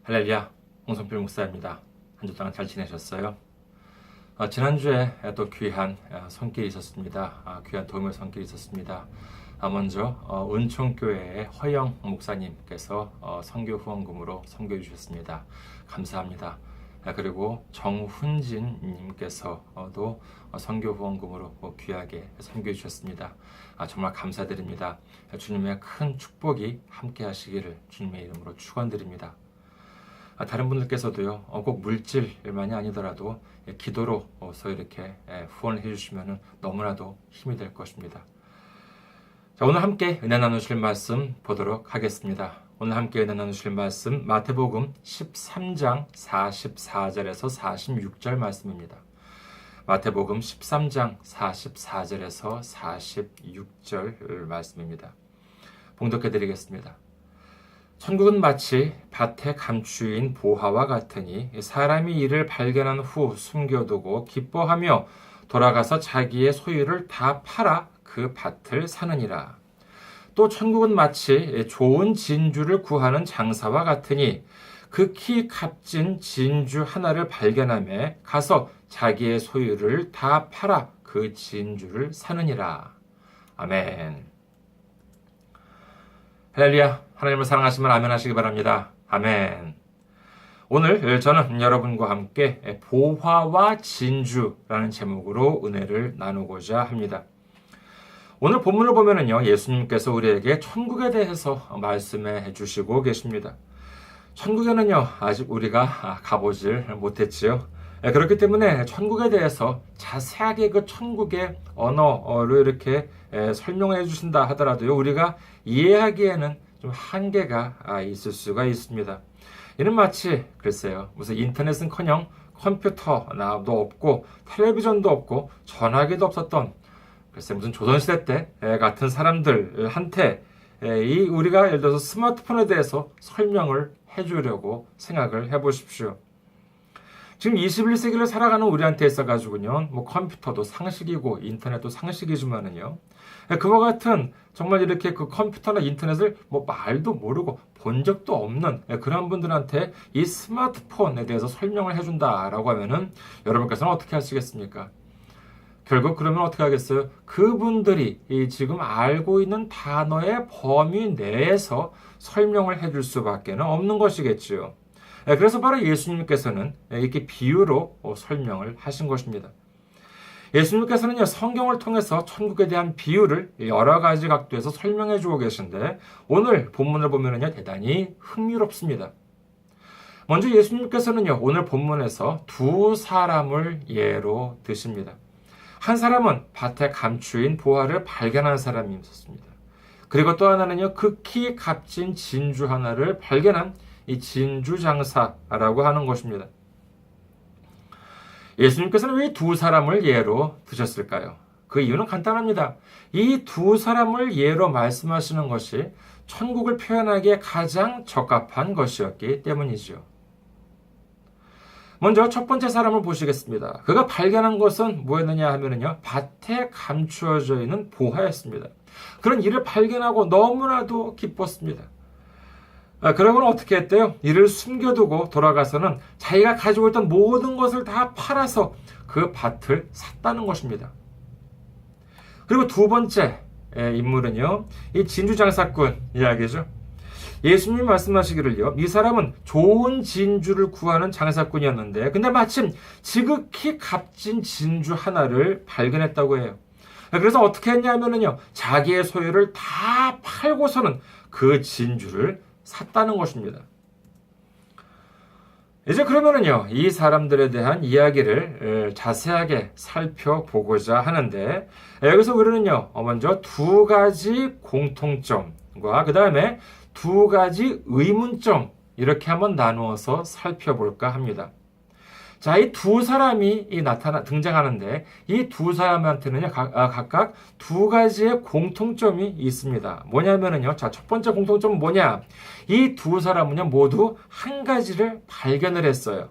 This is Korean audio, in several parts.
할렐루야, 홍성필 목사입니다. 한 주 동안 잘 지내셨어요? 지난주에 또 귀한 손길이 있었습니다. 귀한 도움의 손길이 있었습니다. 먼저 은총교회의 허영 목사님께서 선교 후원금으로 선교해 주셨습니다. 감사합니다. 그리고 정훈진 님께서도 선교 후원금으로 귀하게 선교해 주셨습니다. 정말 감사드립니다. 주님의 큰 축복이 함께 하시기를 주님의 이름으로 축원드립니다. 다른 분들께서도요, 꼭 물질만이 아니더라도 기도로서 이렇게 후원을 해주시면 너무나도 힘이 될 것입니다. 자, 오늘 함께 은혜 나누실 말씀 보도록 하겠습니다. 오늘 함께 은혜 나누실 말씀 마태복음 13장 44절에서 46절 말씀입니다. 마태복음 13장 44절에서 46절 말씀입니다. 봉독해 드리겠습니다. 천국은 마치 밭에 감추인 보화와 같으니 사람이 이를 발견한 후 숨겨두고 기뻐하며 돌아가서 자기의 소유를 다 팔아 그 밭을 사느니라. 또 천국은 마치 좋은 진주를 구하는 장사와 같으니 극히 값진 진주 하나를 발견하며 가서 자기의 소유를 다 팔아 그 진주를 사느니라. 아멘. 할렐루야, 하나님을 사랑하시면 아멘 하시기 바랍니다. 아멘. 오늘 저는 여러분과 함께 보화와 진주라는 제목으로 은혜를 나누고자 합니다. 오늘 본문을 보면은요, 예수님께서 우리에게 천국에 대해서 말씀해 주시고 계십니다. 천국에는요, 아직 우리가 가보질 못했지요. 그렇기 때문에 천국에 대해서 자세하게 그 천국의 언어로 이렇게 설명해 주신다 하더라도요, 우리가 이해하기에는 좀 한계가 있을 수가 있습니다. 이는 마치 글쎄요, 무슨 인터넷은커녕 컴퓨터도 없고 텔레비전도 없고 전화기도 없었던 글쎄 무슨 조선시대 때 같은 사람들한테 우리가 예를 들어서 스마트폰에 대해서 설명을 해주려고 생각을 해보십시오. 지금 21세기를 살아가는 우리한테 있어가지고요, 뭐 컴퓨터도 상식이고 인터넷도 상식이지만은요, 그와 같은 정말 이렇게 그 컴퓨터나 인터넷을 뭐 말도 모르고 본 적도 없는 그런 분들한테 이 스마트폰에 대해서 설명을 해준다라고 하면은 여러분께서는 어떻게 하시겠습니까? 결국 그러면 어떻게 하겠어요? 그분들이 지금 알고 있는 단어의 범위 내에서 설명을 해줄 수밖에 없는 것이겠지요. 그래서 바로 예수님께서는 이렇게 비유로 설명을 하신 것입니다. 예수님께서는 성경을 통해서 천국에 대한 비유를 여러 가지 각도에서 설명해 주고 계신데 오늘 본문을 보면은요, 대단히 흥미롭습니다. 먼저 예수님께서는요, 오늘 본문에서 두 사람을 예로 드십니다. 한 사람은 밭에 감추인 보화를 발견한 사람이 있었습니다. 그리고 또 하나는요, 극히 값진 진주 하나를 발견한 이 진주 장사라고 하는 것입니다. 예수님께서는 왜 두 사람을 예로 드셨을까요? 그 이유는 간단합니다. 이 두 사람을 예로 말씀하시는 것이 천국을 표현하기에 가장 적합한 것이었기 때문이지요. 먼저 첫 번째 사람을 보시겠습니다. 그가 발견한 것은 뭐였느냐 하면요, 밭에 감추어져 있는 보화였습니다. 그런 이를 발견하고 너무나도 기뻤습니다. 그러고는 어떻게 했대요? 이를 숨겨두고 돌아가서는 자기가 가지고 있던 모든 것을 다 팔아서 그 밭을 샀다는 것입니다. 그리고 두 번째 인물은요, 이 진주장사꾼 이야기죠. 예수님이 말씀하시기를요, 이 사람은 좋은 진주를 구하는 장사꾼이었는데 근데 마침 지극히 값진 진주 하나를 발견했다고 해요. 그래서 어떻게 했냐면요, 자기의 소유를 다 팔고서는 그 진주를 샀다는 것입니다. 이제 그러면은요, 이 사람들에 대한 이야기를 자세하게 살펴보고자 하는데, 여기서 우리는요, 먼저 두 가지 공통점과 그 다음에 두 가지 의문점, 이렇게 한번 나누어서 살펴볼까 합니다. 자, 이 두 사람이 등장하는데, 이 두 사람한테는요, 각각 두 가지의 공통점이 있습니다. 뭐냐면은요, 자, 첫 번째 공통점은 뭐냐? 이 두 사람은요, 모두 한 가지를 발견을 했어요.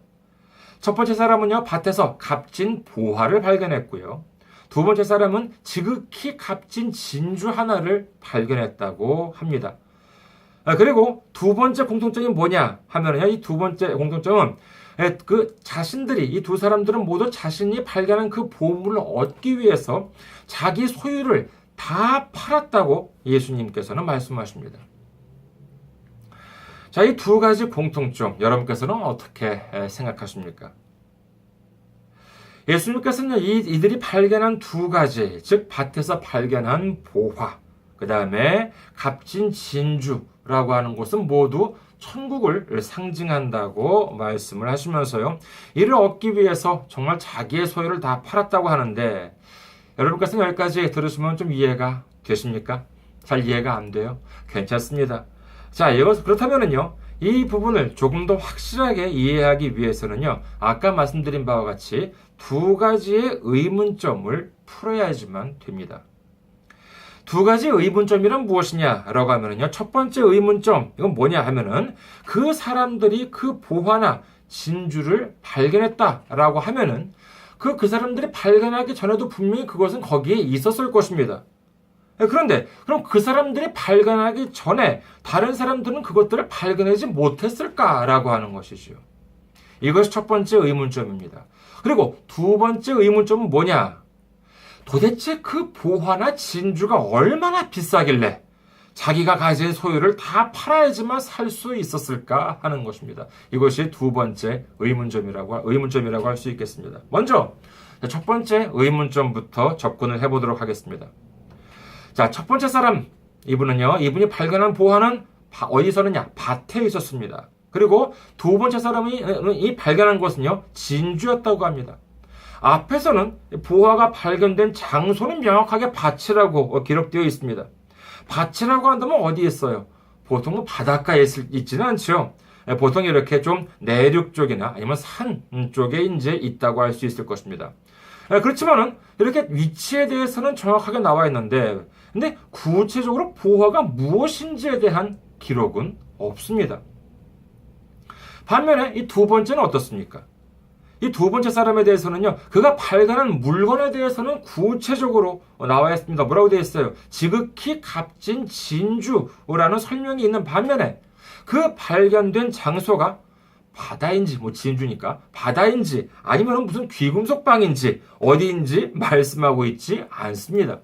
첫 번째 사람은요, 밭에서 값진 보화를 발견했고요. 두 번째 사람은 지극히 값진 진주 하나를 발견했다고 합니다. 그리고 두 번째 공통점이 뭐냐 하면은요, 이 두 번째 공통점은 그 자신들이, 이 두 사람들은 모두 자신이 발견한 그 보물을 얻기 위해서 자기 소유를 다 팔았다고 예수님께서는 말씀하십니다. 자, 이 두 가지 공통점, 여러분께서는 어떻게 생각하십니까? 예수님께서는 이들이 발견한 두 가지, 즉 밭에서 발견한 보화, 그 다음에 값진 진주라고 하는 것은 모두 천국을 상징한다고 말씀을 하시면서요, 이를 얻기 위해서 정말 자기의 소유를 다 팔았다고 하는데, 여러분께서는 여기까지 들으시면 좀 이해가 되십니까? 잘 이해가 안 돼요? 괜찮습니다. 자, 그렇다면은요, 이 부분을 조금 더 확실하게 이해하기 위해서는요, 아까 말씀드린 바와 같이 두 가지의 의문점을 풀어야지만 됩니다. 두 가지 의문점이란 무엇이냐라고 하면은요, 첫 번째 의문점, 이건 뭐냐 하면은 그 사람들이 그 보화나 진주를 발견했다라고 하면은 그 사람들이 발견하기 전에도 분명히 그것은 거기에 있었을 것입니다. 그런데 그럼 그 사람들이 발견하기 전에 다른 사람들은 그것들을 발견하지 못했을까라고 하는 것이지요. 이것이 첫 번째 의문점입니다. 그리고 두 번째 의문점은 뭐냐? 도대체 그 보화나 진주가 얼마나 비싸길래 자기가 가진 소유를 다 팔아야지만 살 수 있었을까 하는 것입니다. 이것이 두 번째 의문점이라고 할 수 있겠습니다. 먼저 첫 번째 의문점부터 접근을 해보도록 하겠습니다. 자, 첫 번째 사람, 이분이 발견한 보화는 어디서느냐? 밭에 있었습니다. 그리고 두 번째 사람이 발견한 것은요, 진주였다고 합니다. 앞에서는 보화가 발견된 장소는 명확하게 밭이라고 기록되어 있습니다. 밭이라고 한다면 어디에 있어요? 보통은 바닷가에 있지는 않죠. 보통 이렇게 좀 내륙 쪽이나 아니면 산 쪽에 이제 있다고 할 수 있을 것입니다. 그렇지만은 이렇게 위치에 대해서는 정확하게 나와 있는데, 근데 구체적으로 보화가 무엇인지에 대한 기록은 없습니다. 반면에 이 두 번째는 어떻습니까? 이 두 번째 사람에 대해서는요, 그가 발견한 물건에 대해서는 구체적으로 나와 있습니다. 뭐라고 되어 있어요? 지극히 값진 진주라는 설명이 있는 반면에 그 발견된 장소가 바다인지, 진주니까 바다인지 아니면 무슨 귀금속 방인지 어디인지 말씀하고 있지 않습니다.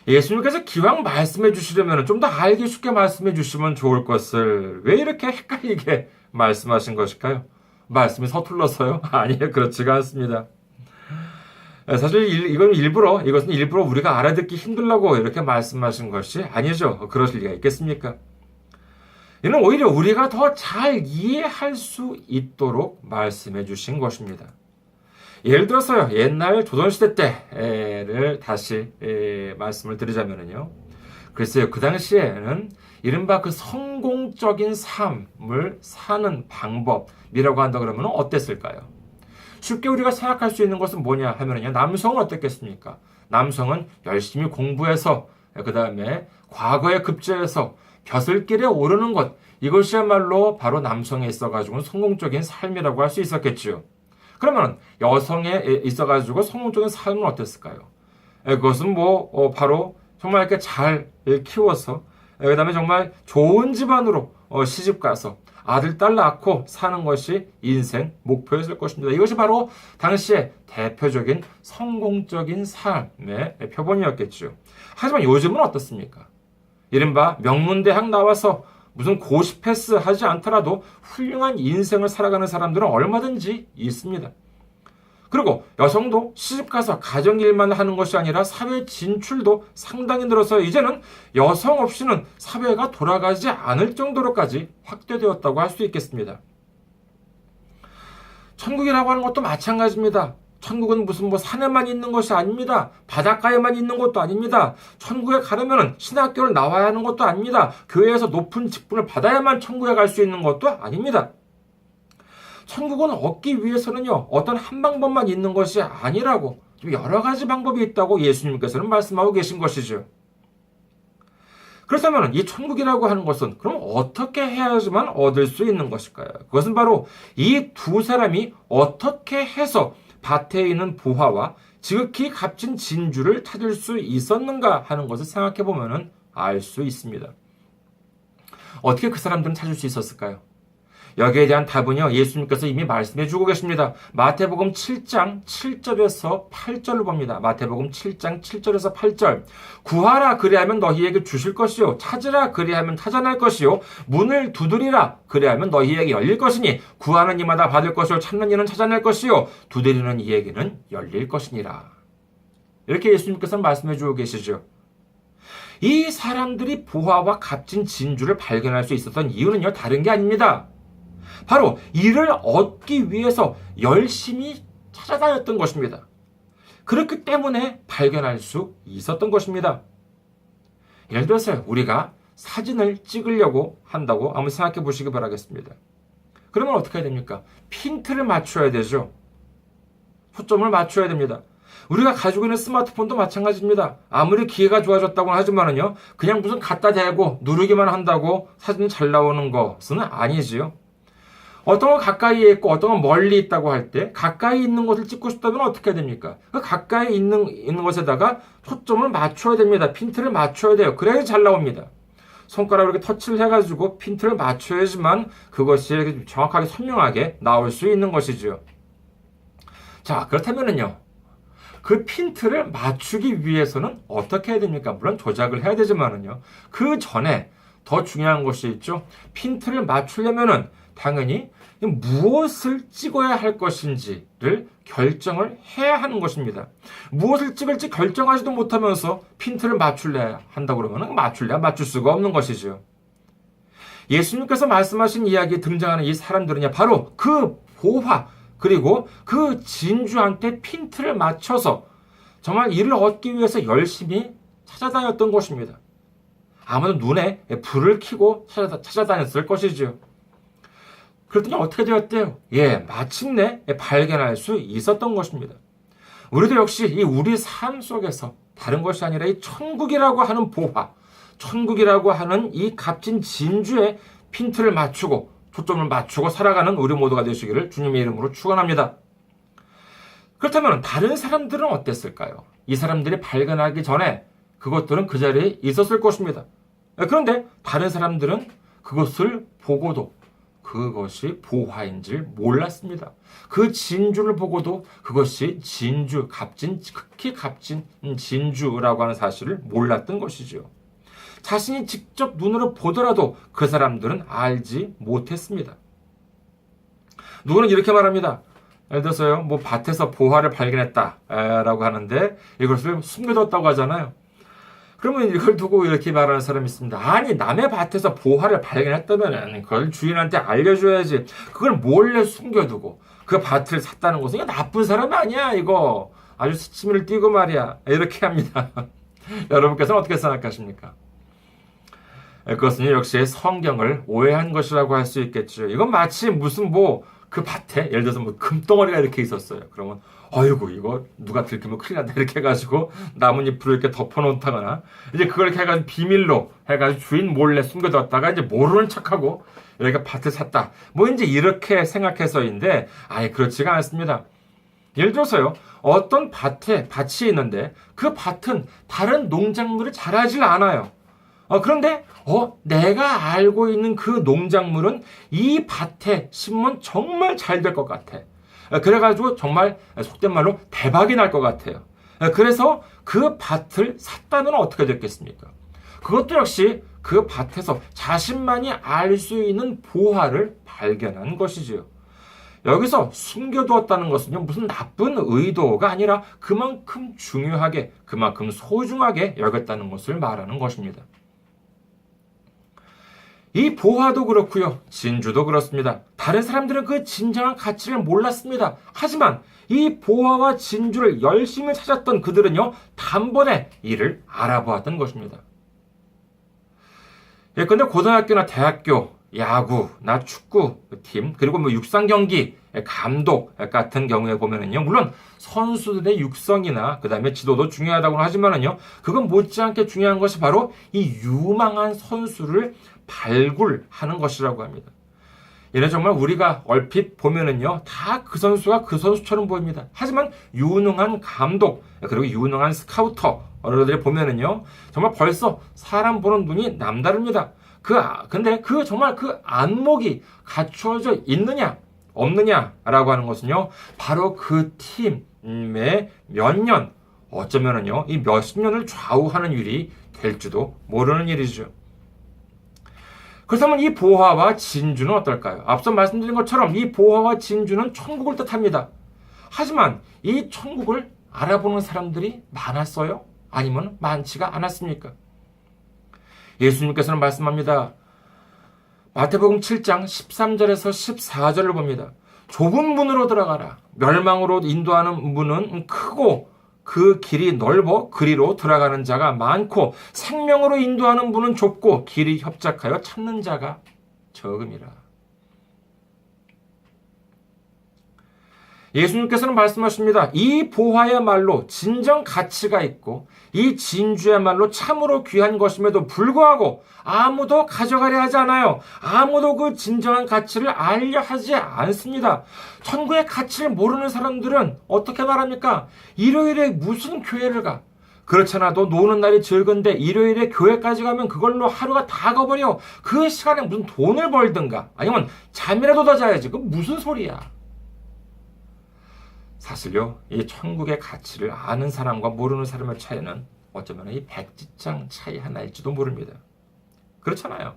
예수님께서 기왕 말씀해 주시려면 좀 더 알기 쉽게 말씀해 주시면 좋을 것을 왜 이렇게 헷갈리게 말씀하신 것일까요? 말씀이 서툴러서요? 아니요, 그렇지가 않습니다. 사실 이것은 일부러 우리가 알아듣기 힘들라고 이렇게 말씀하신 것이 아니죠. 그러실 리가 있겠습니까? 이는 오히려 우리가 더 잘 이해할 수 있도록 말씀해 주신 것입니다. 예를 들어서요, 옛날 조선시대 때를 다시 말씀을 드리자면요. 글쎄요, 그 당시에는 이른바 그 성공적인 삶을 사는 방법이라고 한다 그러면 어땠을까요? 쉽게 우리가 생각할 수 있는 것은 뭐냐 하면요, 남성은 어땠겠습니까? 남성은 열심히 공부해서, 그 다음에 과거에 급제해서 벼슬길에 오르는 것, 이것이야말로 바로 남성에 있어가지고 성공적인 삶이라고 할 수 있었겠죠. 그러면 여성에 있어가지고 성공적인 삶은 어땠을까요? 그것은 바로 정말 이렇게 잘 키워서, 그 다음에 정말 좋은 집안으로 시집가서 아들, 딸 낳고 사는 것이 인생 목표였을 것입니다. 이것이 바로 당시의 대표적인 성공적인 삶의 표본이었겠죠. 하지만 요즘은 어떻습니까? 이른바 명문대학 나와서 무슨 고시 패스 하지 않더라도 훌륭한 인생을 살아가는 사람들은 얼마든지 있습니다. 그리고 여성도 시집가서 가정일만 하는 것이 아니라 사회 진출도 상당히 늘어서 이제는 여성 없이는 사회가 돌아가지 않을 정도로까지 확대되었다고 할 수 있겠습니다. 천국이라고 하는 것도 마찬가지입니다. 천국은 무슨 산에만 있는 것이 아닙니다. 바닷가에만 있는 것도 아닙니다. 천국에 가려면 신학교를 나와야 하는 것도 아닙니다. 교회에서 높은 직분을 받아야만 천국에 갈 수 있는 것도 아닙니다. 천국은 얻기 위해서는요, 어떤 한 방법만 있는 것이 아니라고 여러 가지 방법이 있다고 예수님께서는 말씀하고 계신 것이죠. 그렇다면 이 천국이라고 하는 것은 그럼 어떻게 해야지만 얻을 수 있는 것일까요? 그것은 바로 이 두 사람이 어떻게 해서 밭에 있는 보화와 지극히 값진 진주를 찾을 수 있었는가 하는 것을 생각해 보면 알 수 있습니다. 어떻게 그 사람들은 찾을 수 있었을까요? 여기에 대한 답은요, 예수님께서 이미 말씀해 주고 계십니다. 마태복음 7장 7절에서 8절을 봅니다. 마태복음 7장 7절에서 8절. 구하라 그리하면 너희에게 주실 것이요. 찾으라 그리하면 찾아낼 것이요. 문을 두드리라 그리하면 너희에게 열릴 것이니 구하는 이마다 받을 것이요. 찾는 이는 찾아낼 것이요. 두드리는 이에게는 열릴 것이니라. 이렇게 예수님께서 말씀해 주고 계시죠. 이 사람들이 보화와 값진 진주를 발견할 수 있었던 이유는요, 다른 게 아닙니다. 바로 이를 얻기 위해서 열심히 찾아다녔던 것입니다. 그렇기 때문에 발견할 수 있었던 것입니다. 예를 들어서 우리가 사진을 찍으려고 한다고 한번 생각해 보시기 바라겠습니다. 그러면 어떻게 해야 됩니까? 핀트를 맞춰야 되죠. 초점을 맞춰야 됩니다. 우리가 가지고 있는 스마트폰도 마찬가지입니다. 아무리 기회가 좋아졌다고 하지만은요, 그냥 무슨 갖다 대고 누르기만 한다고 사진이 잘 나오는 것은 아니지요. 어떤 건 가까이에 있고 어떤 건 멀리 있다고 할 때 가까이 있는 것을 찍고 싶다면 어떻게 해야 됩니까? 그 가까이 있는 것에다가 초점을 맞춰야 됩니다. 핀트를 맞춰야 돼요. 그래야 잘 나옵니다. 손가락으로 이렇게 터치를 해가지고 핀트를 맞춰야지만 그것이 정확하게 선명하게 나올 수 있는 것이죠. 자, 그렇다면은요, 그 핀트를 맞추기 위해서는 어떻게 해야 됩니까? 물론 조작을 해야 되지만은요, 그 전에 더 중요한 것이 있죠. 핀트를 맞추려면은 당연히 무엇을 찍어야 할 것인지를 결정을 해야 하는 것입니다. 무엇을 찍을지 결정하지도 못하면서 핀트를 맞출래야 한다고 그러면 맞출래야 맞출 수가 없는 것이죠. 예수님께서 말씀하신 이야기에 등장하는 이 사람들은요, 바로 그 보화 그리고 그 진주한테 핀트를 맞춰서 정말 이를 얻기 위해서 열심히 찾아다녔던 것입니다. 아마도 눈에 불을 켜고 찾아다녔을 것이죠. 그랬더니 어떻게 되었대요? 마침내 발견할 수 있었던 것입니다. 우리도 역시 이 우리 삶 속에서 다른 것이 아니라 이 천국이라고 하는 보화, 천국이라고 하는 이 값진 진주에 핀트를 맞추고 초점을 맞추고 살아가는 우리 모두가 되시기를 주님의 이름으로 축원합니다. 그렇다면 다른 사람들은 어땠을까요? 이 사람들이 발견하기 전에 그것들은 그 자리에 있었을 것입니다. 그런데 다른 사람들은 그것을 보고도 그것이 보화인 줄 몰랐습니다. 그 진주를 보고도 그것이 진주, 극히 값진 진주라고 하는 사실을 몰랐던 것이죠. 자신이 직접 눈으로 보더라도 그 사람들은 알지 못했습니다. 누구는 이렇게 말합니다. 예를 들어서요, 밭에서 보화를 발견했다라고 하는데 이것을 숨겨뒀다고 하잖아요. 그러면 이걸 두고 이렇게 말하는 사람이 있습니다. 아니, 남의 밭에서 보화를 발견했다면 그걸 주인한테 알려줘야지. 그걸 몰래 숨겨두고 그 밭을 샀다는 것은 이거 나쁜 사람이 아니야, 이거. 아주 스치미를 띄고 말이야. 이렇게 합니다. 여러분께서는 어떻게 생각하십니까? 그것은 역시 성경을 오해한 것이라고 할 수 있겠죠. 이건 마치 무슨 그 밭에 예를 들어서 금덩어리가 이렇게 있었어요. 그러면 어이구, 이거 누가 들키면 큰일 난다 이렇게 해가지고 나뭇잎으로 이렇게 덮어놓다거나 이제 그걸 이렇게 해가지고 비밀로 해가지고 주인 몰래 숨겨뒀다가 이제 모르는 척하고 이렇게 밭을 샀다. 이제 이렇게 생각해서인데 아예 그렇지가 않습니다. 예를 들어서요, 어떤 밭이 있는데 그 밭은 다른 농작물이 자라질 않아요. 그런데 내가 알고 있는 그 농작물은 이 밭에 심으면 정말 잘 될 것 같아. 그래가지고 정말 속된 말로 대박이 날 것 같아요. 그래서 그 밭을 샀다면 어떻게 됐겠습니까? 그것도 역시 그 밭에서 자신만이 알 수 있는 보화를 발견한 것이지요. 여기서 숨겨두었다는 것은요, 무슨 나쁜 의도가 아니라 그만큼 중요하게, 그만큼 소중하게 여겼다는 것을 말하는 것입니다. 이 보화도 그렇고요, 진주도 그렇습니다. 다른 사람들은 그 진정한 가치를 몰랐습니다. 하지만 이 보화와 진주를 열심히 찾았던 그들은요, 단번에 이를 알아보았던 것입니다. 예컨대 고등학교나 대학교, 야구나 축구팀, 그리고 육상 경기, 감독 같은 경우에 보면은요, 물론 선수들의 육성이나 그 다음에 지도도 중요하다고 하지만은요, 그건 못지않게 중요한 것이 바로 이 유망한 선수를 발굴하는 것이라고 합니다. 이는 정말 우리가 얼핏 보면은요, 다 그 선수가 그 선수처럼 보입니다. 하지만 유능한 감독, 그리고 유능한 스카우터, 어른들이 보면은요, 정말 벌써 사람 보는 눈이 남다릅니다. 근데 정말 그 안목이 갖추어져 있느냐, 없느냐라고 하는 것은요, 바로 그 팀의 몇 년, 어쩌면은요, 이 몇십 년을 좌우하는 일이 될지도 모르는 일이죠. 그렇다면 이 보화와 진주는 어떨까요? 앞서 말씀드린 것처럼 이 보화와 진주는 천국을 뜻합니다. 하지만 이 천국을 알아보는 사람들이 많았어요? 아니면 많지가 않았습니까? 예수님께서는 말씀합니다. 마태복음 7장 13절에서 14절을 봅니다. 좁은 문으로 들어가라. 멸망으로 인도하는 문은 크고 그 길이 넓어 그리로 들어가는 자가 많고 생명으로 인도하는 문은 좁고 길이 협착하여 찾는 자가 적음이라. 예수님께서는 말씀하십니다. 이 보화야말로 진정 가치가 있고 이 진주야말로 참으로 귀한 것임에도 불구하고 아무도 가져가려 하지 않아요. 아무도 그 진정한 가치를 알려 하지 않습니다. 천국의 가치를 모르는 사람들은 어떻게 말합니까? 일요일에 무슨 교회를 가? 그렇잖아도 노는 날이 즐거운데 일요일에 교회까지 가면 그걸로 하루가 다 가버려. 그 시간에 무슨 돈을 벌든가 아니면 잠이라도 더 자야지. 그 무슨 소리야? 사실요, 이 천국의 가치를 아는 사람과 모르는 사람의 차이는 어쩌면 이 백지장 차이 하나일지도 모릅니다. 그렇잖아요.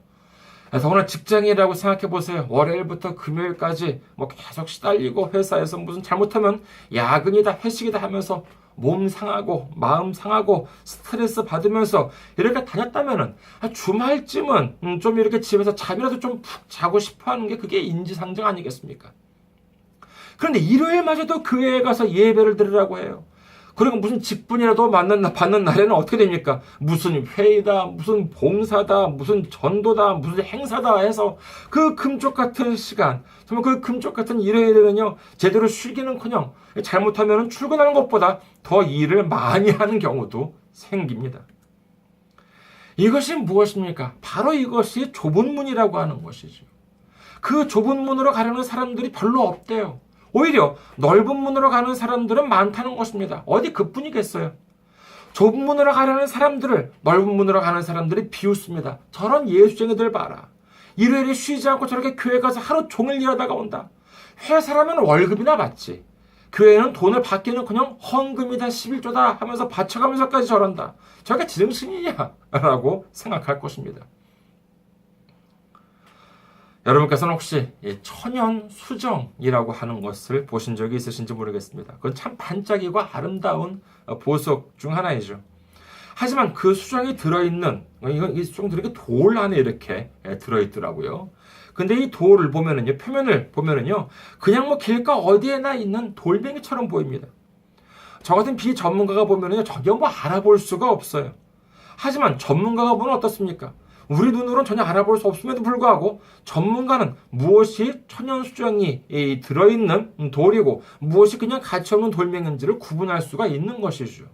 그래서 오늘 직장이라고 생각해 보세요. 월요일부터 금요일까지 계속 시달리고 회사에서 무슨 잘못하면 야근이다 회식이다 하면서 몸 상하고 마음 상하고 스트레스 받으면서 이렇게 다녔다면은 주말쯤은 좀 이렇게 집에서 잠이라도 좀 푹 자고 싶어 하는 게 그게 인지상정 아니겠습니까? 그런데 일요일마저도 교회에 가서 예배를 드리라고 해요. 그리고 무슨 직분이라도 받는 날에는 어떻게 됩니까? 무슨 회의다, 무슨 봉사다, 무슨 전도다, 무슨 행사다 해서 그 금쪽 같은 시간, 정말 그 금쪽 같은 일요일에는요, 제대로 쉬기는커녕 잘못하면 출근하는 것보다 더 일을 많이 하는 경우도 생깁니다. 이것이 무엇입니까? 바로 이것이 좁은 문이라고 하는 것이죠. 그 좁은 문으로 가려는 사람들이 별로 없대요. 오히려 넓은 문으로 가는 사람들은 많다는 것입니다. 어디 그뿐이겠어요. 좁은 문으로 가려는 사람들을 넓은 문으로 가는 사람들이 비웃습니다. 저런 예수쟁이들 봐라. 일요일에 쉬지 않고 저렇게 교회 가서 하루 종일 일하다가 온다. 회사라면 월급이나 받지. 교회는 돈을 받기는 그냥 헌금이다 11조다 하면서 바쳐가면서까지 저런다. 저게 제정신이냐? 라고 생각할 것입니다. 여러분께서는 혹시 천연수정이라고 하는 것을 보신 적이 있으신지 모르겠습니다. 그건 참 반짝이고 아름다운 보석 중 하나이죠. 하지만 그 수정이 들어있는, 이 수정들이 돌 안에 이렇게 들어있더라고요. 근데 이 돌을 보면은요, 표면을 보면은요, 그냥 길가 어디에나 있는 돌멩이처럼 보입니다. 저 같은 비전문가가 보면은요, 전혀 알아볼 수가 없어요. 하지만 전문가가 보면 어떻습니까? 우리 눈으로는 전혀 알아볼 수 없음에도 불구하고 전문가는 무엇이 천연수정이 들어있는 돌이고 무엇이 그냥 가치없는 돌멩이인지를 구분할 수가 있는 것이죠.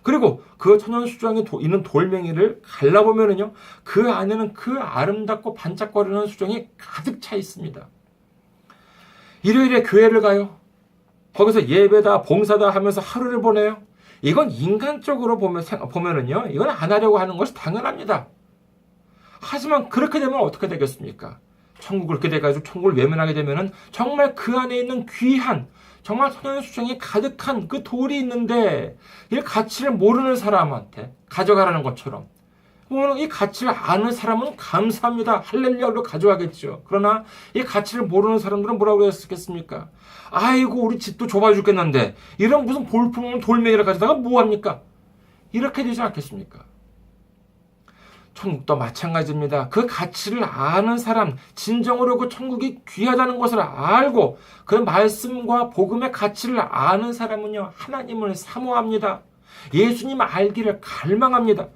그리고 그 천연수정이 있는 돌멩이를 갈라보면은요, 그 안에는 그 아름답고 반짝거리는 수정이 가득 차 있습니다. 일요일에 교회를 가요. 거기서 예배다, 봉사다 하면서 하루를 보내요. 이건 인간적으로 보면은요, 이건 안 하려고 하는 것이 당연합니다. 하지만 그렇게 되면 어떻게 되겠습니까? 천국을 그렇게 돼가지고 천국을 외면하게 되면은 정말 그 안에 있는 귀한, 정말 천연수정이 가득한 그 돌이 있는데 이 가치를 모르는 사람한테 가져가라는 것처럼, 이 가치를 아는 사람은 감사합니다, 할렐루야로 가져가겠죠. 그러나 이 가치를 모르는 사람들은 뭐라고 했겠습니까? 아이고 우리 집도 좁아 죽겠는데 이런 무슨 볼품 돌멩이를 가져다가 뭐합니까? 이렇게 되지 않겠습니까? 천국도 마찬가지입니다. 그 가치를 아는 사람, 진정으로 그 천국이 귀하다는 것을 알고 그 말씀과 복음의 가치를 아는 사람은요, 하나님을 사모합니다. 예수님 알기를 갈망합니다.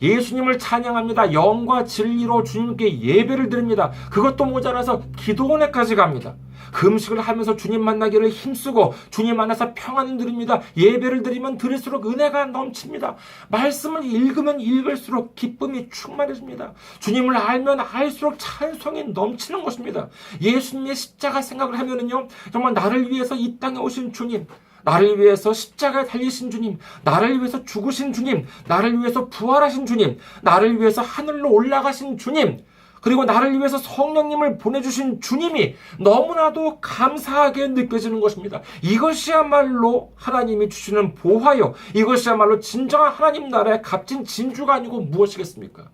예수님을 찬양합니다. 영과 진리로 주님께 예배를 드립니다. 그것도 모자라서 기도원에까지 갑니다. 금식을 하면서 주님 만나기를 힘쓰고 주님 만나서 평안을 누립니다. 예배를 드리면 드릴수록 은혜가 넘칩니다. 말씀을 읽으면 읽을수록 기쁨이 충만해집니다. 주님을 알면 알수록 찬송이 넘치는 것입니다. 예수님의 십자가 생각을 하면은요, 정말 나를 위해서 이 땅에 오신 주님, 나를 위해서 십자가에 달리신 주님, 나를 위해서 죽으신 주님, 나를 위해서 부활하신 주님, 나를 위해서 하늘로 올라가신 주님, 그리고 나를 위해서 성령님을 보내주신 주님이 너무나도 감사하게 느껴지는 것입니다. 이것이야말로 하나님이 주시는 보화요. 이것이야말로 진정한 하나님 나라의 값진 진주가 아니고 무엇이겠습니까?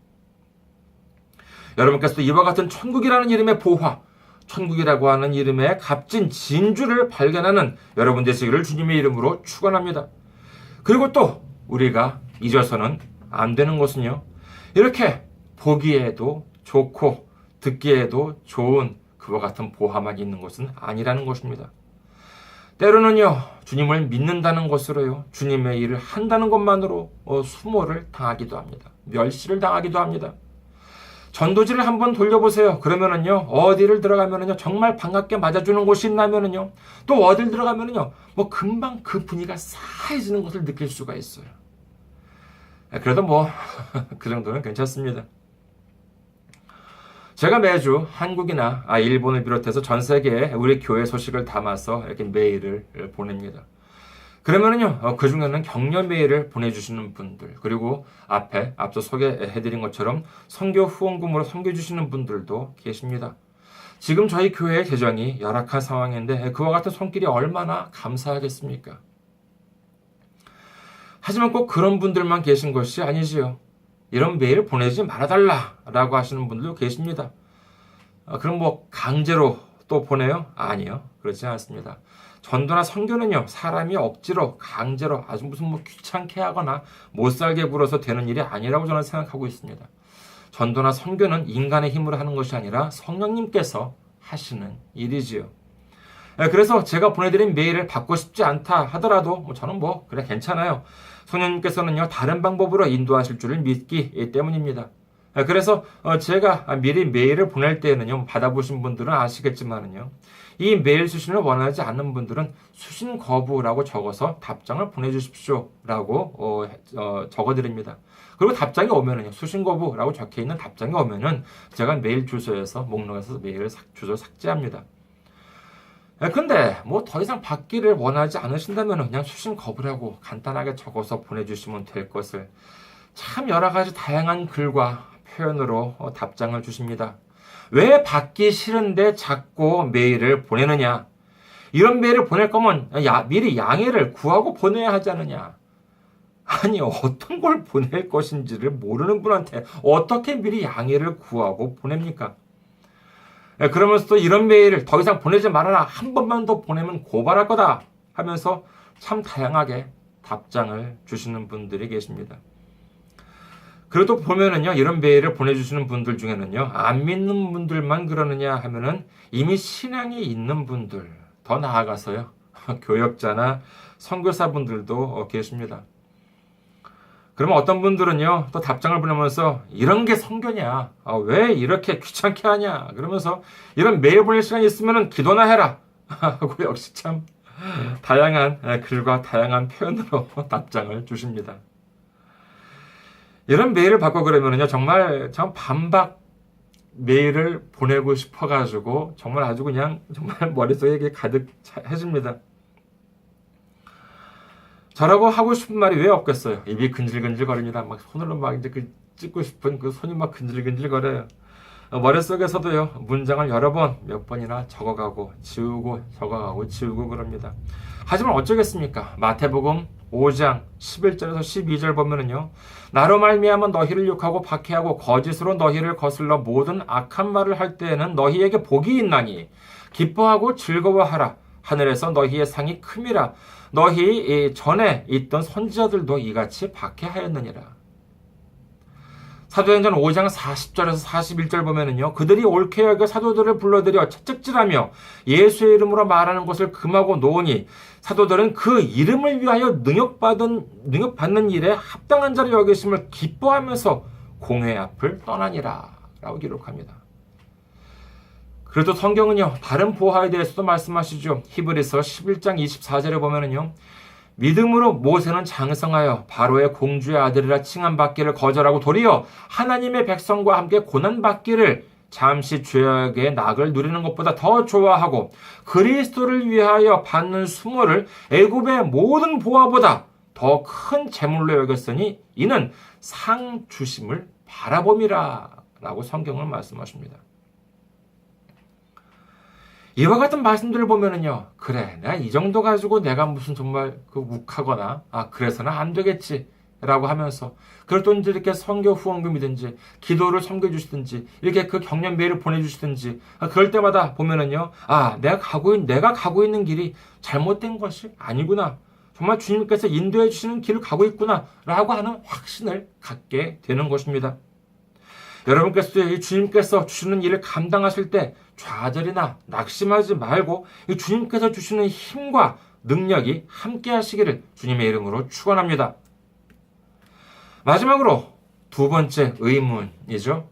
여러분께서도 이와 같은 천국이라는 이름의 보화, 천국이라고 하는 이름의 값진 진주를 발견하는 여러분 되시기를 주님의 이름으로 축원합니다. 그리고 또 우리가 잊어서는 안 되는 것은요, 이렇게 보기에도 좋고 듣기에도 좋은 그와 같은 보화만 있는 것은 아니라는 것입니다. 때로는요, 주님을 믿는다는 것으로요, 주님의 일을 한다는 것만으로 수모를 당하기도 합니다. 멸시를 당하기도 합니다. 전도지를 한번 돌려보세요. 그러면은요, 어디를 들어가면은요, 정말 반갑게 맞아주는 곳이 있나면은요, 또 어딜 들어가면은요, 금방 그 분위기가 싸해지는 것을 느낄 수가 있어요. 그래도 그 정도는 괜찮습니다. 제가 매주 한국이나 일본을 비롯해서 전 세계에 우리 교회 소식을 담아서 이렇게 메일을 보냅니다. 그러면은요, 그 중에는 격려 메일을 보내주시는 분들, 그리고 앞서 소개해드린 것처럼 선교 후원금으로 섬겨주시는 분들도 계십니다. 지금 저희 교회의 재정이 열악한 상황인데 그와 같은 손길이 얼마나 감사하겠습니까? 하지만 꼭 그런 분들만 계신 것이 아니지요. 이런 메일 보내지 말아달라라고 하시는 분들도 계십니다. 그럼 강제로 또 보내요? 아니요. 그렇지 않습니다. 전도나 선교는요, 사람이 억지로, 강제로, 아주 무슨 귀찮게 하거나 못살게 굴어서 되는 일이 아니라고 저는 생각하고 있습니다. 전도나 선교는 인간의 힘으로 하는 것이 아니라 성령님께서 하시는 일이지요. 그래서 제가 보내드린 메일을 받고 싶지 않다 하더라도 저는 그래 괜찮아요. 성령님께서는요, 다른 방법으로 인도하실 줄을 믿기 때문입니다. 그래서 제가 미리 메일을 보낼 때에는요, 받아보신 분들은 아시겠지만은요, 이 메일 수신을 원하지 않는 분들은 수신 거부라고 적어서 답장을 보내주십시오라고 적어드립니다. 그리고 답장이 오면은요, 수신 거부라고 적혀있는 답장이 오면은 제가 메일 주소에서 목록에서 메일 주소 삭제합니다. 근데 더 이상 받기를 원하지 않으신다면 그냥 수신 거부라고 간단하게 적어서 보내주시면 될 것을 참 여러 가지 다양한 글과 표현으로 답장을 주십니다. 왜 받기 싫은데 자꾸 메일을 보내느냐? 이런 메일을 보낼 거면 미리 양해를 구하고 보내야 하지 않느냐? 아니, 어떤 걸 보낼 것인지를 모르는 분한테 어떻게 미리 양해를 구하고 보냅니까? 그러면서도 이런 메일을 더 이상 보내지 말아라. 한 번만 더 보내면 고발할 거다 하면서 참 다양하게 답장을 주시는 분들이 계십니다. 그래도 보면은요, 이런 메일을 보내주시는 분들 중에는요, 안 믿는 분들만 그러느냐 하면은 이미 신앙이 있는 분들, 더 나아가서요, 교역자나 선교사분들도 계십니다. 그러면 어떤 분들은요, 또 답장을 보내면서 이런 게 선교냐? 왜 이렇게 귀찮게 하냐? 그러면서 이런 메일 보낼 시간이 있으면은 기도나 해라. 하고 역시 참 다양한 글과 다양한 표현으로 답장을 주십니다. 이런 메일을 받고 그러면은요, 정말 참 반박 메일을 보내고 싶어가지고 정말 아주 그냥 정말 머릿속에 가득해집니다. 저라고 하고 싶은 말이 왜 없겠어요? 입이 근질근질 거립니다. 손으로 이제 찍고 싶은 그 손이 근질근질 거려요. 머릿속에서도요, 문장을 몇 번이나 적어가고 지우고 적어가고 지우고 그럽니다. 하지만 어쩌겠습니까? 마태복음 5장 11절에서 12절 보면은요, 나로 말미암아 너희를 욕하고 박해하고 거짓으로 너희를 거슬러 모든 악한 말을 할 때에는 너희에게 복이 있나니 기뻐하고 즐거워하라. 하늘에서 너희의 상이 큼이라. 너희 전에 있던 선지자들도 이같이 박해하였느니라. 사도행전 5장 40절에서 41절 보면은요, 그들이 옳게 여겨 사도들을 불러들여 채찍질하며 예수의 이름으로 말하는 것을 금하고 놓으니 사도들은 그 이름을 위하여 능력받는 일에 합당한 자로 여기심을 기뻐하면서 공회 앞을 떠나니라 라고 기록합니다. 그래도 성경은요, 다른 보화에 대해서도 말씀하시죠. 히브리서 11장 24절에 보면은요, 믿음으로 모세는 장성하여 바로의 공주의 아들이라 칭함받기를 거절하고 도리어 하나님의 백성과 함께 고난받기를 잠시 죄악의 낙을 누리는 것보다 더 좋아하고 그리스도를 위하여 받는 수모를 애굽의 모든 보화보다 더 큰 재물로 여겼으니 이는 상 주심을 바라봄이라 라고 성경을 말씀하십니다. 이와 같은 말씀들을 보면은요, 그래, 내가 이 정도 가지고 내가 무슨 정말 욱하거나, 그래서는 안 되겠지. 라고 하면서, 그걸 또 이렇게 선교 후원금이든지, 기도를 섬겨주시든지, 이렇게 그 격려 메일을 보내주시든지, 그럴 때마다 보면은요, 내가 가고 있는 길이 잘못된 것이 아니구나. 정말 주님께서 인도해 주시는 길을 가고 있구나. 라고 하는 확신을 갖게 되는 것입니다. 여러분께서도 이 주님께서 주시는 일을 감당하실 때 좌절이나 낙심하지 말고 이 주님께서 주시는 힘과 능력이 함께 하시기를 주님의 이름으로 축원합니다. 마지막으로 두 번째 의문이죠.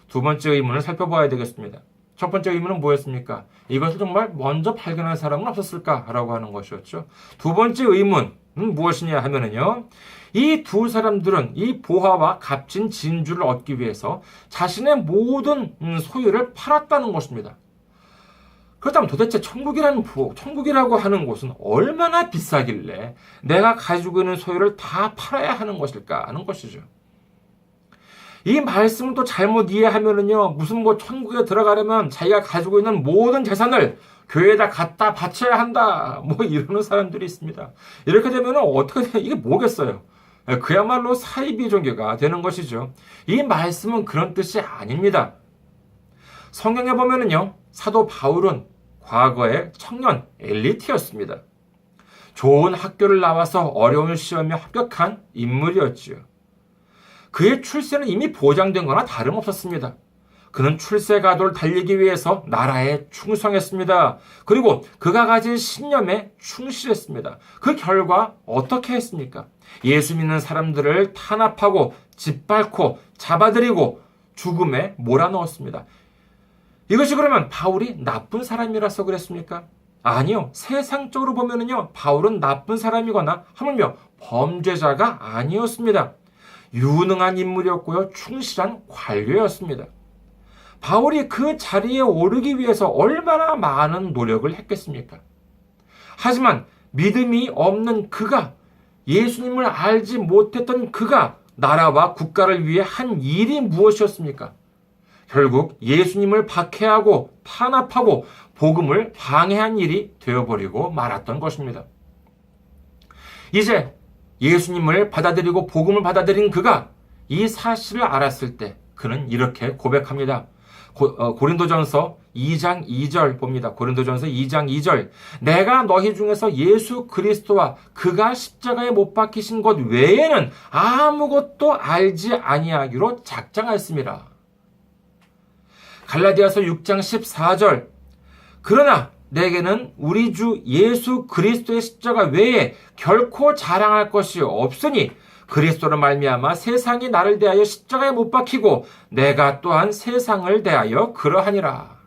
두 번째 의문을 살펴봐야 되겠습니다. 첫 번째 의문은 뭐였습니까? 이것을 정말 먼저 발견한 사람은 없었을까라고 하는 것이었죠. 두 번째 의문은 무엇이냐 하면은요. 이 두 사람들은 이 보화와 값진 진주를 얻기 위해서 자신의 모든 소유를 팔았다는 것입니다. 그렇다면 도대체 천국이라고 하는 곳은 얼마나 비싸길래 내가 가지고 있는 소유를 다 팔아야 하는 것일까 하는 것이죠. 이 말씀을 또 잘못 이해하면은요, 무슨 천국에 들어가려면 자기가 가지고 있는 모든 재산을 교회에다 갖다 바쳐야 한다. 이러는 사람들이 있습니다. 이렇게 되면 어떻게 돼? 이게 뭐겠어요? 그야말로 사이비 종교가 되는 것이죠. 이 말씀은 그런 뜻이 아닙니다. 성경에 보면은요, 사도 바울은 과거에 청년 엘리트였습니다. 좋은 학교를 나와서 어려운 시험에 합격한 인물이었지요. 그의 출세는 이미 보장된 거나 다름없었습니다. 그는 출세 가도를 달리기 위해서 나라에 충성했습니다. 그리고 그가 가진 신념에 충실했습니다. 그 결과 어떻게 했습니까? 예수 믿는 사람들을 탄압하고 짓밟고 잡아들이고 죽음에 몰아넣었습니다. 이것이 그러면 바울이 나쁜 사람이라서 그랬습니까? 아니요. 세상적으로 보면은요, 바울은 나쁜 사람이거나 하물며 범죄자가 아니었습니다. 유능한 인물이었고요, 충실한 관료였습니다. 바울이 그 자리에 오르기 위해서 얼마나 많은 노력을 했겠습니까? 하지만 믿음이 없는 그가, 예수님을 알지 못했던 그가 나라와 국가를 위해 한 일이 무엇이었습니까? 결국 예수님을 박해하고 탄압하고 복음을 방해한 일이 되어버리고 말았던 것입니다. 이제 예수님을 받아들이고 복음을 받아들인 그가 이 사실을 알았을 때 그는 이렇게 고백합니다. 고린도전서 2장 2절 봅니다. 고린도전서 2장 2절. 내가 너희 중에서 예수 그리스도와 그가 십자가에 못 박히신 것 외에는 아무것도 알지 아니하기로 작정하였습니다. 갈라디아서 6장 14절. 그러나 내게는 우리 주 예수 그리스도의 십자가 외에 결코 자랑할 것이 없으니 그리스도로 말미암아 세상이 나를 대하여 십자가에 못 박히고 내가 또한 세상을 대하여 그러하니라.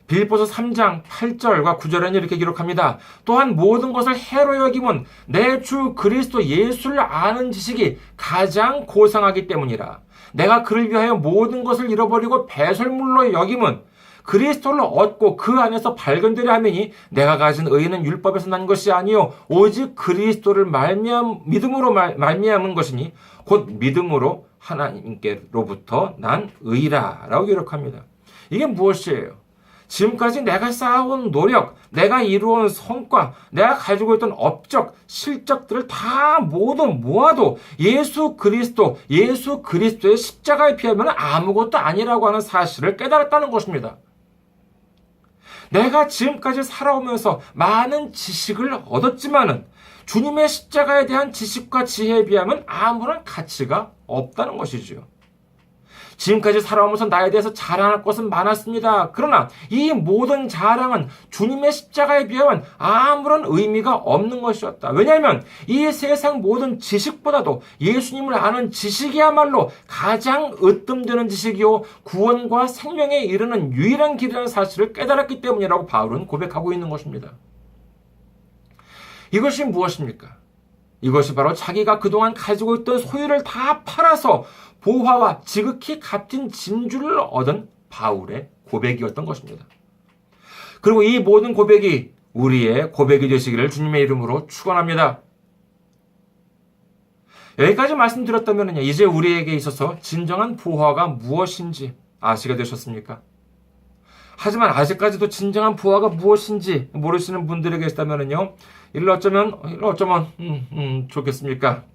빌립보서 3장 8절과 9절에는 이렇게 기록합니다. 또한 모든 것을 해로 여김은 내 주 그리스도 예수를 아는 지식이 가장 고상하기 때문이라. 내가 그를 위하여 모든 것을 잃어버리고 배설물로 여김은 그리스도를 얻고 그 안에서 발견되려 하매니 내가 가진 의는 율법에서 난 것이 아니요 오직 그리스도를 믿음으로 말미암은 것이니 곧 믿음으로 하나님께로부터 난 의라라고 기록합니다. 이게 무엇이에요? 지금까지 내가 쌓아온 노력, 내가 이루어온 성과, 내가 가지고 있던 업적, 실적들을 다 모두 모아도 예수 그리스도의 십자가에 비하면 아무것도 아니라고 하는 사실을 깨달았다는 것입니다. 내가 지금까지 살아오면서 많은 지식을 얻었지만은 주님의 십자가에 대한 지식과 지혜에 비하면 아무런 가치가 없다는 것이지요. 지금까지 살아오면서 나에 대해서 자랑할 것은 많았습니다. 그러나 이 모든 자랑은 주님의 십자가에 비하면 아무런 의미가 없는 것이었다. 왜냐하면 이 세상 모든 지식보다도 예수님을 아는 지식이야말로 가장 으뜸되는 지식이요 구원과 생명에 이르는 유일한 길이라는 사실을 깨달았기 때문이라고 바울은 고백하고 있는 것입니다. 이것이 무엇입니까? 이것이 바로 자기가 그동안 가지고 있던 소유를 다 팔아서 보화와 지극히 값진 진주를 얻은 바울의 고백이었던 것입니다. 그리고 이 모든 고백이 우리의 고백이 되시기를 주님의 이름으로 축원합니다. 여기까지 말씀드렸다면 이제 우리에게 있어서 진정한 보화가 무엇인지 아시게 되셨습니까? 하지만 아직까지도 진정한 보화가 무엇인지 모르시는 분들이 계시다면요, 일로 어쩌면 좋겠습니까?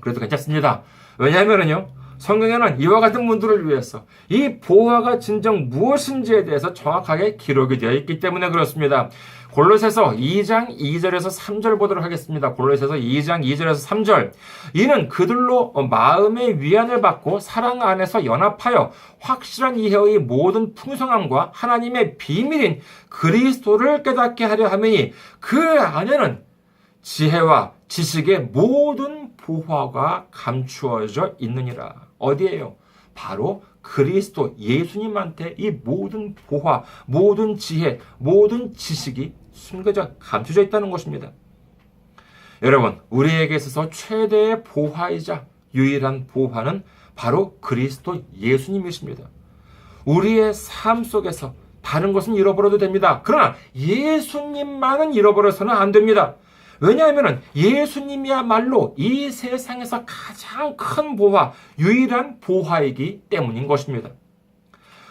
그래도 괜찮습니다. 왜냐하면요, 성경에는 이와 같은 분들을 위해서 이 보화가 진정 무엇인지에 대해서 정확하게 기록이 되어 있기 때문에 그렇습니다. 골로새서 2장 2절에서 3절 보도록 하겠습니다. 골로새서 2장 2절에서 3절. 이는 그들로 마음의 위안을 받고 사랑 안에서 연합하여 확실한 이해의 모든 풍성함과 하나님의 비밀인 그리스도를 깨닫게 하려 함이니 그 안에는 지혜와 지식의 모든 보화가 감추어져 있느니라. 어디에요? 바로 그리스도 예수님한테 이 모든 보화, 모든 지혜, 모든 지식이 숨겨져 감춰져 있다는 것입니다. 여러분, 우리에게 있어서 최대의 보화이자 유일한 보화는 바로 그리스도 예수님이십니다. 우리의 삶 속에서 다른 것은 잃어버려도 됩니다. 그러나 예수님만은 잃어버려서는 안 됩니다. 왜냐하면 예수님이야말로 이 세상에서 가장 큰 보화, 유일한 보화이기 때문인 것입니다.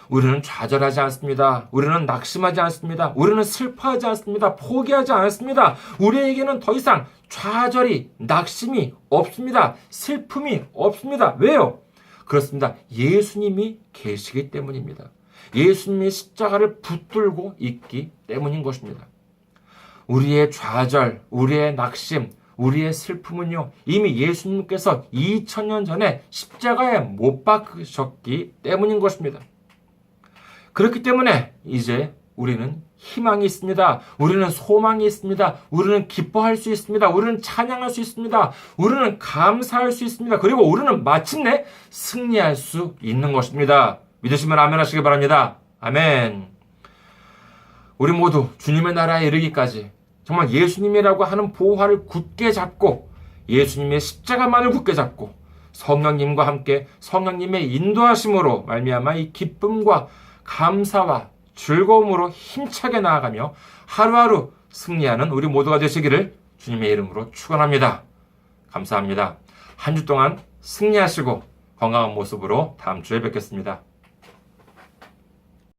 우리는 좌절하지 않습니다. 우리는 낙심하지 않습니다. 우리는 슬퍼하지 않습니다. 포기하지 않습니다. 우리에게는 더 이상 좌절이, 낙심이 없습니다. 슬픔이 없습니다. 왜요? 그렇습니다. 예수님이 계시기 때문입니다. 예수님이 십자가를 붙들고 있기 때문인 것입니다. 우리의 좌절, 우리의 낙심, 우리의 슬픔은요, 이미 예수님께서 2000년 전에 십자가에 못 박으셨기 때문인 것입니다. 그렇기 때문에 이제 우리는 희망이 있습니다. 우리는 소망이 있습니다. 우리는 기뻐할 수 있습니다. 우리는 찬양할 수 있습니다. 우리는 감사할 수 있습니다. 그리고 우리는 마침내 승리할 수 있는 것입니다. 믿으시면 아멘 하시기 바랍니다. 아멘. 우리 모두 주님의 나라에 이르기까지 정말 예수님이라고 하는 보화를 굳게 잡고 예수님의 십자가만을 굳게 잡고 성령님과 함께 성령님의 인도하심으로 말미암아 이 기쁨과 감사와 즐거움으로 힘차게 나아가며 하루하루 승리하는 우리 모두가 되시기를 주님의 이름으로 축원합니다. 감사합니다. 한 주 동안 승리하시고 건강한 모습으로 다음 주에 뵙겠습니다.